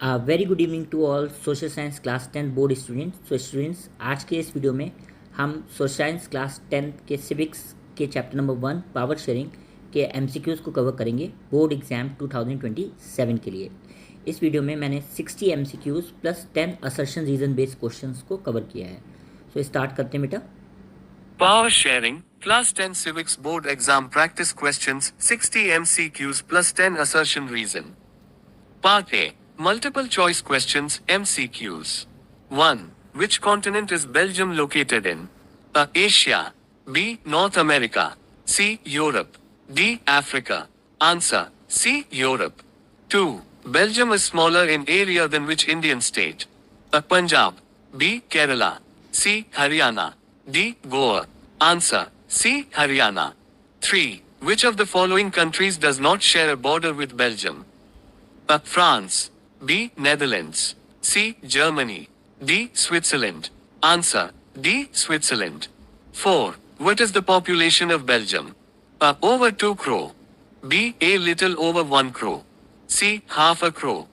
Very good evening to all social science class 10 board students. Students, आज के इस video में हम सोशल साइंस क्लास 10 के सिविक्स के चैप्टर नंबर 1 पावर शेयरिंग के MCQs को कवर करेंगे बोर्ड एग्जाम 2027 के लिए। इस वीडियो में मैंने 60 MCQs plus 10 assertion reason based questions को कवर किया है। सो स्टार्ट करते हैं बेटा। Power sharing, class 10 civics board exam practice questions, 60 MCQs plus 10 assertion reason. Part A, multiple choice questions, MCQs. 1. Which continent is Belgium located in? A. Asia. B. North America. C. Europe. D. Africa. Answer. C. Europe. 2. Belgium is smaller in area than which Indian state? A. Punjab. B. Kerala. C. Haryana. D. Goa. Answer. C. Haryana. 3. Which of the following countries does not share a border with Belgium? A. France. B. Netherlands. C. Germany. D. Switzerland. Answer. D. Switzerland. 4. What is the population of Belgium? A. Over 2 crore. B. A little over 1 crore. C. Half a crore.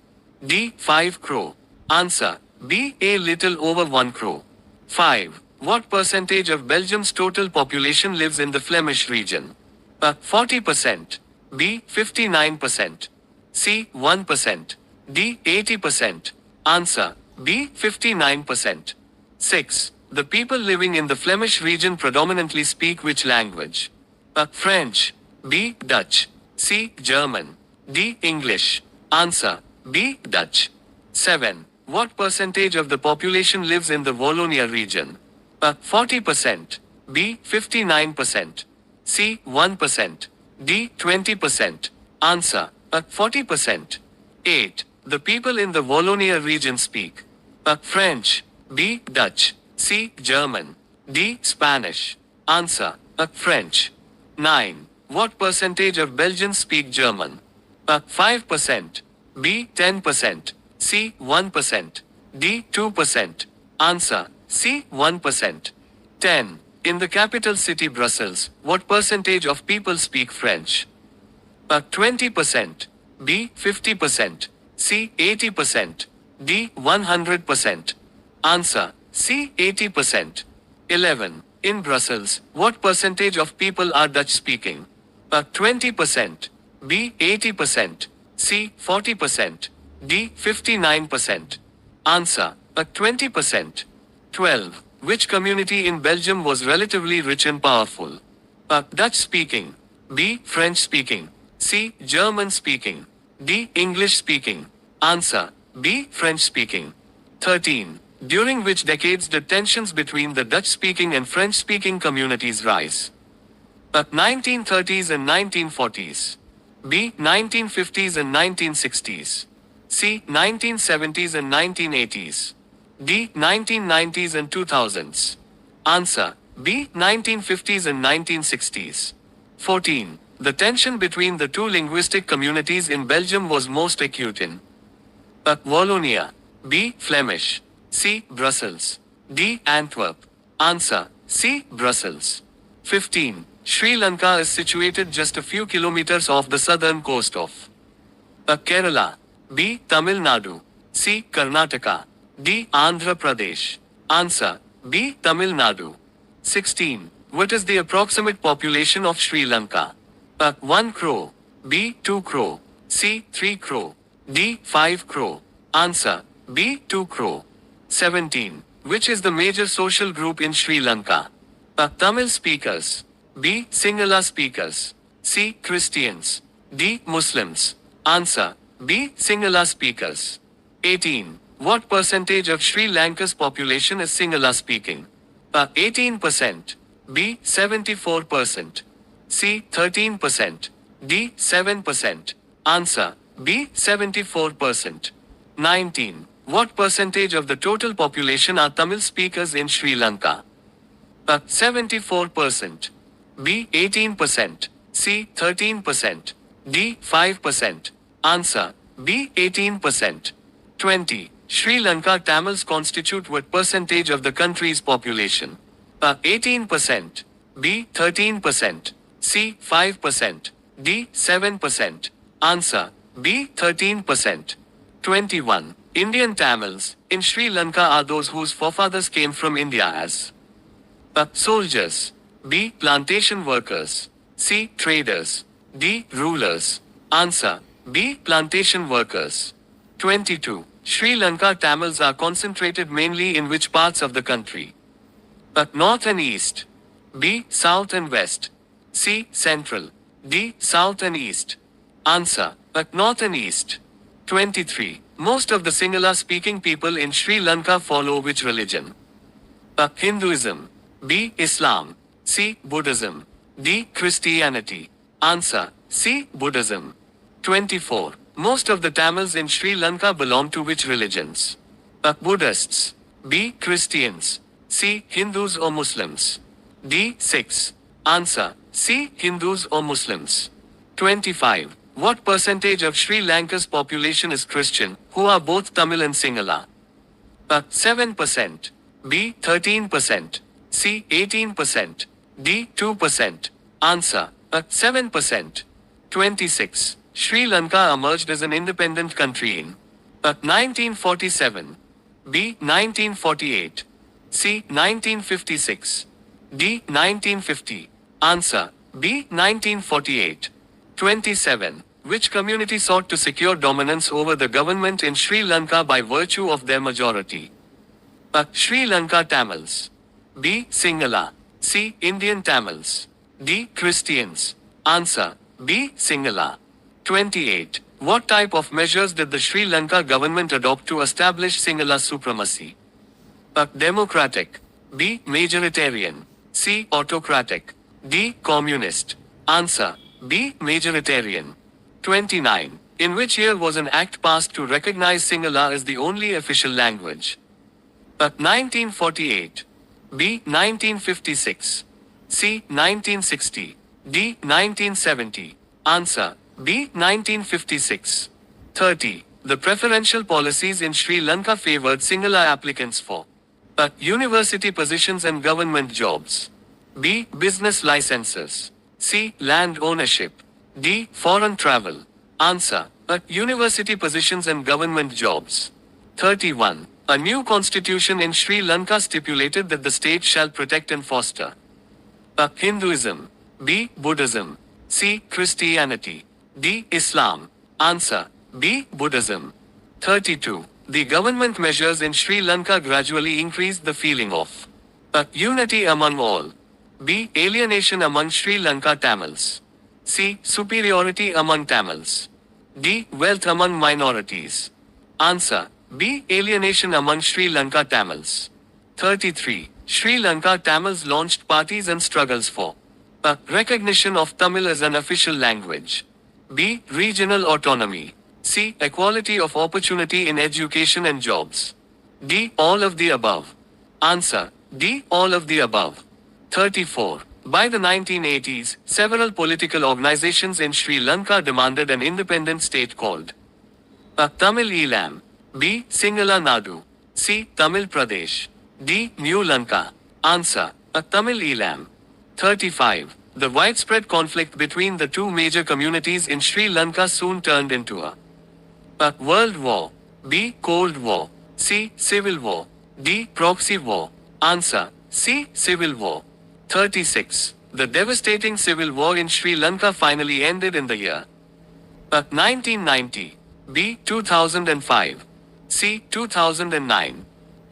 D. 5 crore. Answer. B. A little over 1 crore. 5. What percentage of Belgium's total population lives in the Flemish region? A. 40%. B. 59%. C. 1%. D. 80%. Answer. B. 59%. 6. The people living in the Flemish region predominantly speak which language? A. French. B. Dutch. C. German. D. English. Answer. B. Dutch. 7. What percentage of the population lives in the Wallonia region? A. 40%. B. 59%. C. 1%. D. 20%. Answer. A. 40%. 8. The people in the Wallonia region speak. A. French. B. Dutch. C. German. D. Spanish. Answer. A. French. 9. What percentage of Belgians speak German? A. 5%. B. 10%. C. 1%. D. 2%. Answer. C. 1%. 10. In the capital city Brussels, what percentage of people speak French? A. 20%. B. 50%. C. 80%. D. 100%. Answer. C. 80%. 11. In Brussels, what percentage of people are Dutch speaking? A. 20%. B. 80%. C. 40%. D. 59%. Answer. A. 20%. 12. Which community in Belgium was relatively rich and powerful? A. Dutch speaking. B. French speaking. C. German speaking. D. English speaking. Answer. B. French speaking. 13. During which decades did tensions between the Dutch speaking and French speaking communities rise? A. 1930s and 1940s. B. 1950s and 1960s. C. 1970s and 1980s. D. 1990s and 2000s. Answer. B. 1950s and 1960s. 14. The tension between the two linguistic communities in Belgium was most acute in A. Wallonia. B. Flemish. C. Brussels. D. Antwerp. Answer. C. Brussels. 15. Sri Lanka is situated just a few kilometers off the southern coast of A. Kerala. B. Tamil Nadu. C. Karnataka. D. Andhra Pradesh. Answer. B. Tamil Nadu. 16. What is the approximate population of Sri Lanka? A. 1 crore. B. 2 crore. C. 3 crore. D. 5 crore. Answer. B. 2 crore. 17. Which is the major social group in Sri Lanka? A. Tamil speakers. B. Sinhala speakers. C. Christians. D. Muslims. Answer. B. Sinhala speakers. 18. What percentage of Sri Lanka's population is Sinhala speaking? A. 18%. B. 74%. C. 13%. D. 7%. Answer. B. 74%. 19. What percentage of the total population are Tamil speakers in Sri Lanka? A. 74%. B. 18%. C. 13%. D. 5%. Answer. B. 18%. 20. Sri Lanka Tamils constitute what percentage of the country's population? A. 18%. B. 13%. C. 5%. D. 7%. Answer. B. 13%. 21. Indian Tamils in Sri Lanka are those whose forefathers came from India as A. Soldiers. B. Plantation workers. C. Traders. D. Rulers. Answer. B. Plantation workers. 22. Sri Lanka Tamils are concentrated mainly in which parts of the country? A. North and East. B. South and West. C. Central. D. South and East. Answer. A. North and East. 23. Most of the Sinhala speaking people in Sri Lanka follow which religion? A. Hinduism. B. Islam. C. Buddhism. D. Christianity. Answer. C. Buddhism. 24. Most of the Tamils in Sri Lanka belong to which religions? A. Buddhists. B. Christians. C. Hindus or Muslims. D. 6. Answer. C. Hindus or Muslims. 25. What percentage of Sri Lanka's population is Christian, who are both Tamil and Sinhala? A. 7%. B. 13%. C. 18%. D. 2%. Answer. A. 7%. 26. Sri Lanka emerged as an independent country in A. 1947. B. 1948. C. 1956. D. 1950. Answer. B. 1948. 27. Which community sought to secure dominance over the government in Sri Lanka by virtue of their majority? A. Sri Lanka Tamils. B. Sinhala. C. Indian Tamils. D. Christians. Answer. B. Sinhala. 28. What type of measures did the Sri Lanka government adopt to establish Sinhala supremacy? A. Democratic. B. Majoritarian. C. Autocratic. D. Communist. Answer. B. Majoritarian. 29. In which year was an act passed to recognize Sinhala as the only official language? A. 1948. B. 1956. C. 1960. D. 1970. Answer. B. 1956. 30. The preferential policies in Sri Lanka favored Sinhala applicants for A. University positions and government jobs. B. Business licenses. C. Land ownership. D. Foreign travel. Answer. A. University positions and government jobs. 31. A new constitution in Sri Lanka stipulated that the state shall protect and foster A. Hinduism. B. Buddhism. C. Christianity. D. Islam. Answer. B. Buddhism. 32. The government measures in Sri Lanka gradually increased the feeling of A. Unity among all. B. Alienation among Sri Lanka Tamils. C. Superiority among Tamils. D. Wealth among minorities. Answer. B. Alienation among Sri Lanka Tamils. 33. Sri Lanka Tamils launched parties and struggles for A. Recognition of Tamil as an official language. B. Regional autonomy. C. Equality of opportunity in education and jobs. D. All of the above. Answer. D. All of the above. 34. By the 1980s, several political organizations in Sri Lanka demanded an independent state called A. Tamil Elam. B. Sinhala Nadu. C. Tamil Pradesh. D. New Lanka. Answer. A. Tamil Elam. 35. The widespread conflict between the two major communities in Sri Lanka soon turned into A. World War. B. Cold War. C. Civil War. D. Proxy War. Answer. C. Civil War. 36. The devastating civil war in Sri Lanka finally ended in the year A. 1990. B. 2005. C. 2009.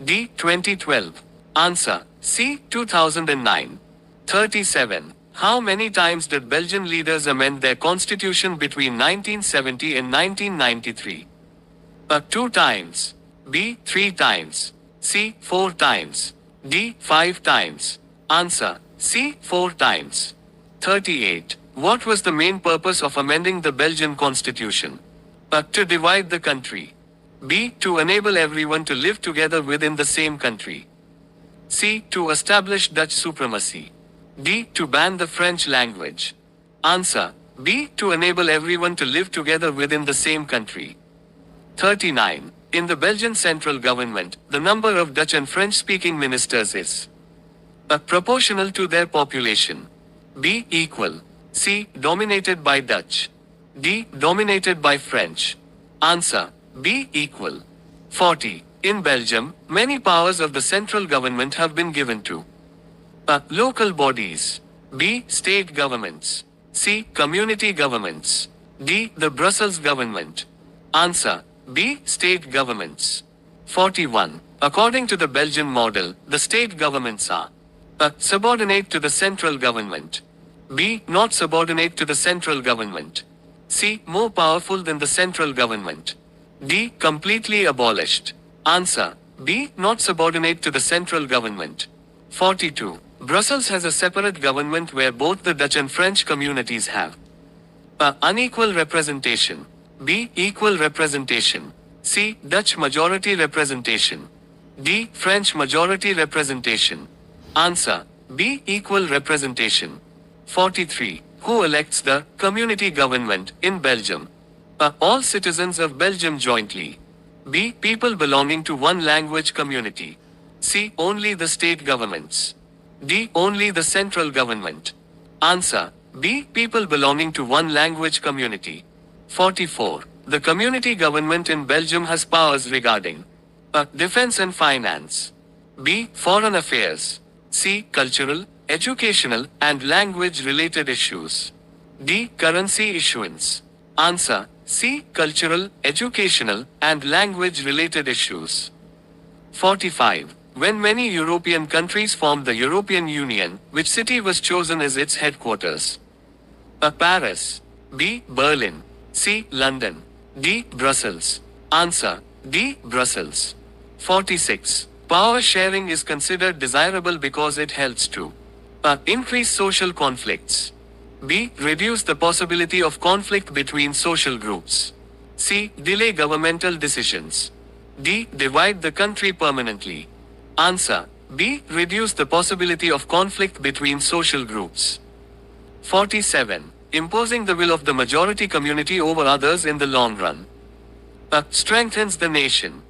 D. 2012. Answer. C. 2009. 37. How many times did Belgian leaders amend their constitution between 1970 and 1993? A. 2 times. B. 3 times. C. 4 times. D. 5 times. Answer. C. 4 times. 38. What was the main purpose of amending the Belgian constitution? A. To divide the country. B. To enable everyone to live together within the same country. C. To establish Dutch supremacy. D. To ban the French language. Answer. B. To enable everyone to live together within the same country. 39. In the Belgian central government, the number of Dutch and French-speaking ministers is A. Proportional to their population. B. Equal. C. Dominated by Dutch. D. Dominated by French. Answer. B. Equal. 40. In Belgium, many powers of the central government have been given to A. Local bodies. B. State governments. C. Community governments. D. The Brussels government. Answer. B. State governments. 41. According to the Belgian model, the state governments are A. Subordinate to the central government. B. Not subordinate to the central government. C. More powerful than the central government. D. Completely abolished. Answer. B. Not subordinate to the central government. 42. Brussels has a separate government where both the Dutch and French communities have A. Unequal representation. B. Equal representation. C. Dutch majority representation. D. French majority representation. Answer. B. Equal representation. 43. Who elects the community government in Belgium? A. All citizens of Belgium jointly. B. People belonging to one language community. C. Only the state governments. D. Only the central government. Answer. B. People belonging to one language community. 44. The community government in Belgium has powers regarding A. Defense and finance. B. Foreign affairs. C. Cultural, educational, and language-related issues. D. Currency issuance. Answer. C. Cultural, educational, and language-related issues. 45. When many European countries formed the European Union, which city was chosen as its headquarters? A. Paris. B. Berlin. C. London. D. Brussels. Answer. D. Brussels. 46. Power sharing is considered desirable because it helps to A. Increase social conflicts. B. Reduce the possibility of conflict between social groups. C. Delay governmental decisions. D. Divide the country permanently. Answer. B. Reduce the possibility of conflict between social groups. 47. Imposing the will of the majority community over others in the long run. A. Strengthens the nation.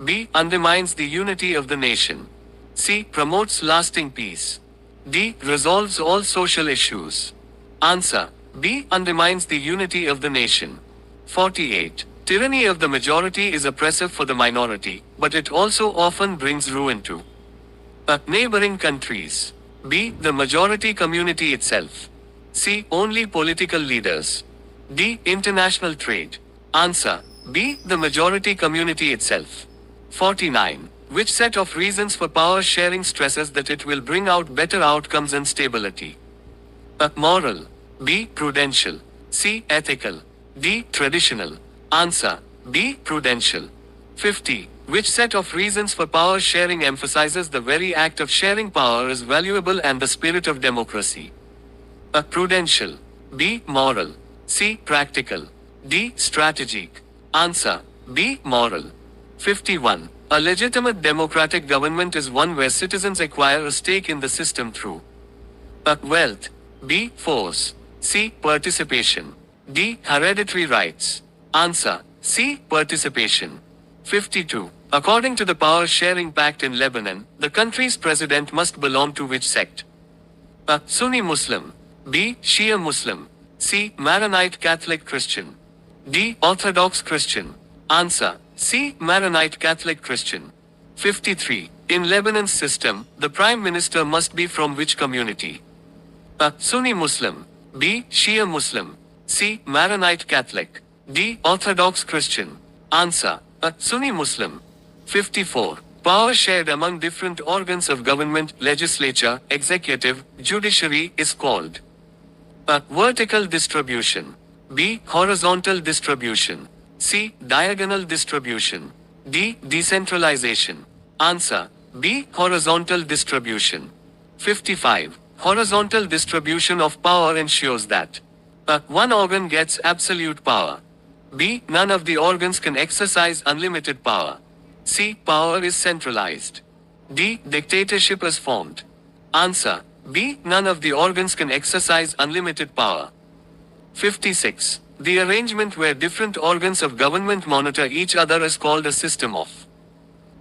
B. Undermines the unity of the nation. C. Promotes lasting peace. D. Resolves all social issues. Answer. B. Undermines the unity of the nation. 48. Tyranny of the majority is oppressive for the minority, but it also often brings ruin to A. Neighboring countries. B. The majority community itself. C. Only political leaders. D. International trade. Answer. B. The majority community itself. 49. Which set of reasons for power sharing stresses that it will bring out better outcomes and stability? A. Moral. B. Prudential. C. Ethical. D. Traditional. Answer. B. Prudential. 50. Which set of reasons for power sharing emphasizes the very act of sharing power is valuable and the spirit of democracy? A. Prudential. B. Moral. C. Practical. D. Strategic. Answer. B. Moral. 51. A legitimate democratic government is one where citizens acquire a stake in the system through A. Wealth. B. Force. C. Participation. D. Hereditary rights. Answer. C. Participation. 52. According to the Power Sharing Pact in Lebanon, the country's president must belong to which sect? A. Sunni Muslim. B. Shia Muslim. C. Maronite Catholic Christian. D. Orthodox Christian. Answer. C. Maronite Catholic Christian. 53. In Lebanon's system, the prime minister must be from which community? A. Sunni Muslim. B. Shia Muslim. C. Maronite Catholic. D. Orthodox Christian. Answer. A. Sunni Muslim. 54. Power shared among different organs of government, legislature, executive, judiciary, is called A. Vertical distribution. B. Horizontal distribution. C. Diagonal distribution. D. Decentralization. Answer. B. Horizontal distribution. 55. Horizontal distribution of power ensures that A. One organ gets absolute power. B. None of the organs can exercise unlimited power. C. Power is centralized. D. Dictatorship is formed. Answer. B. None of the organs can exercise unlimited power. 56. The arrangement where different organs of government monitor each other is called a system of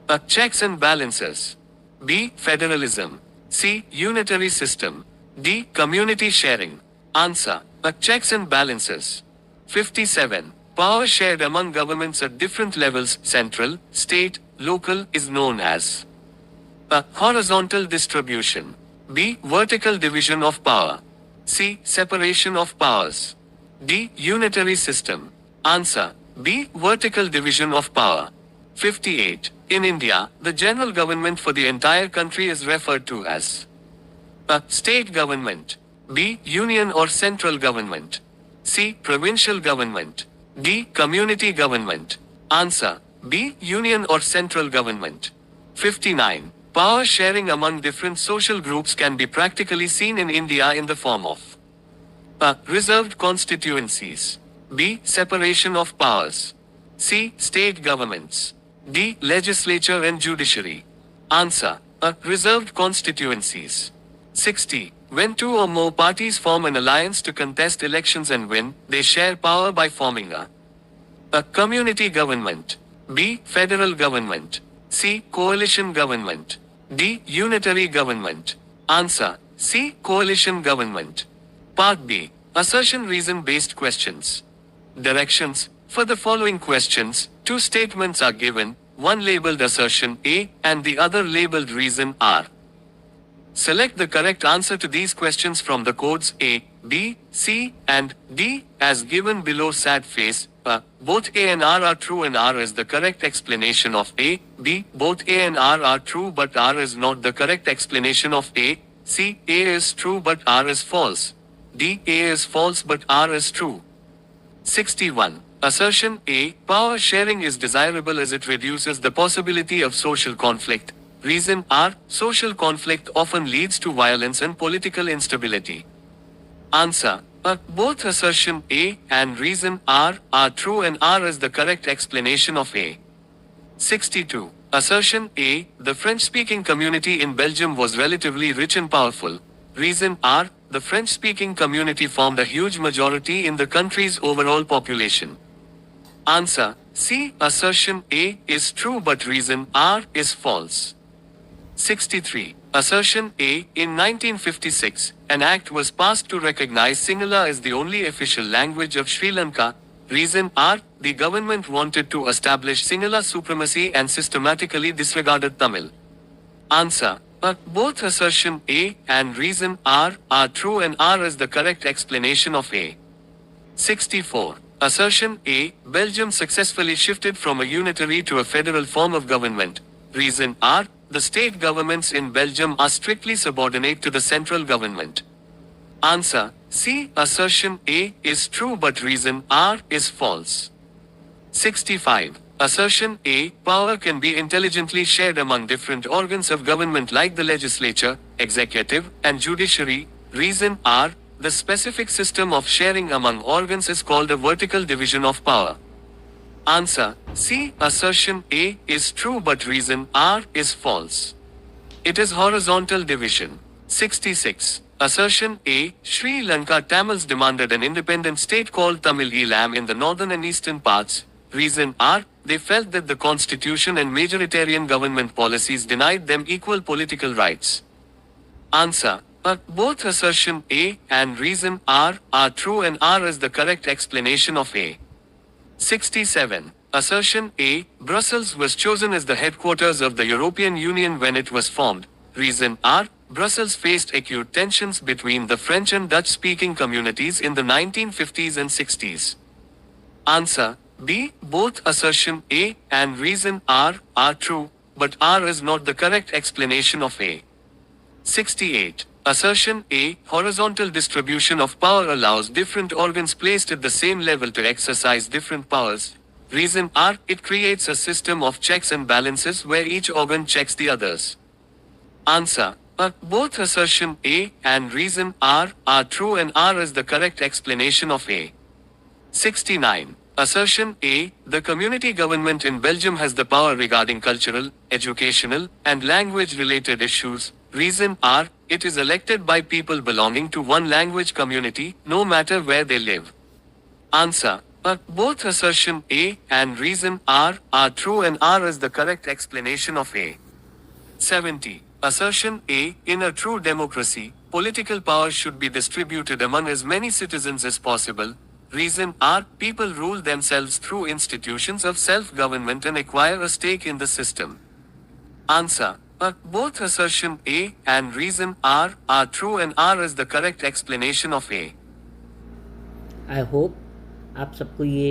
A. Checks and balances. B. Federalism. C. Unitary system. D. Community sharing. Answer. A. Checks and balances. 57. Power shared among governments at different levels, central, state, local, is known as a horizontal distribution. B. Vertical division of power. C. Separation of powers. D. Unitary system. Answer. B. Vertical division of power. 58. In India, the general government for the entire country is referred to as a state government. B. Union or central government. C. Provincial government. D. Community government. Answer. B. Union or central government. 59. Power sharing among different social groups can be practically seen in India in the form of a. Reserved constituencies. B. Separation of powers. C. State governments. D. Legislature and judiciary. Answer. A. Reserved constituencies. 60. When two or more parties form an alliance to contest elections and win, they share power by forming a community government. B. Federal government. C. Coalition government. D. Unitary government. Answer. C. Coalition government. Part B. Assertion reason-based questions. Directions. For the following questions, two statements are given, one labeled assertion A and the other labeled reason R. Select the correct answer to these questions from the codes A, B, C, and D, as given below. Sad face. Both A and R are true and R is the correct explanation of A. B. Both A and R are true but R is not the correct explanation of A. C. A is true but R is false. D. A is false but R is true. 61. Assertion A. Power sharing is desirable as it reduces the possibility of social conflict. Reason R. Social conflict often leads to violence and political instability. Answer. Both assertion A and reason R are true and R is the correct explanation of A. 62. Assertion A. The French-speaking community in Belgium was relatively rich and powerful. Reason R. The French-speaking community formed a huge majority in the country's overall population. Answer. C. Assertion A is true but reason R is false. 63. Assertion A. In 1956, an act was passed to recognize Sinhala as the only official language of Sri Lanka. Reason R. The government wanted to establish Sinhala supremacy and systematically disregarded Tamil. Answer. Both assertion A and reason R are true and R is the correct explanation of A. 64. Assertion A. Belgium successfully shifted from a unitary to a federal form of government. Reason R. The state governments in Belgium are strictly subordinate to the central government. Answer. C. Assertion A is true but reason R is false. 65. Assertion A. Power can be intelligently shared among different organs of government like the legislature, executive, and judiciary. Reason R. The specific system of sharing among organs is called a vertical division of power. Answer. C. Assertion A is true but reason R is false. It is horizontal division. 66. Assertion A. Sri Lanka Tamils demanded an independent state called Tamil Elam in the northern and eastern parts. Reason R. They felt that the constitution and majoritarian government policies denied them equal political rights. Answer. Both assertion A and reason R are true and R is the correct explanation of A. 67. Assertion A. Brussels was chosen as the headquarters of the European Union when it was formed. Reason R. Brussels faced acute tensions between the French and Dutch-speaking communities in the 1950s and 60s. Answer. B. Both assertion A and reason R are true, but R is not the correct explanation of A. 68. Assertion A. Horizontal distribution of power allows different organs placed at the same level to exercise different powers. Reason R. It creates a system of checks and balances where each organ checks the others. Answer. Both assertion A and reason R are true and R is the correct explanation of A. 69. Assertion A. The community government in Belgium has the power regarding cultural, educational, and language-related issues. Reason R. It is elected by people belonging to one language community, no matter where they live. Answer. Both assertion A and reason R are true and R is the correct explanation of A. 70. Assertion A. In a true democracy, political power should be distributed among as many citizens as possible. Reason R. People rule themselves through institutions of self-government and acquire a stake in the system. Answer. Both assertion A and reason R are true and R is the correct explanation of A. I hope आप सबको ये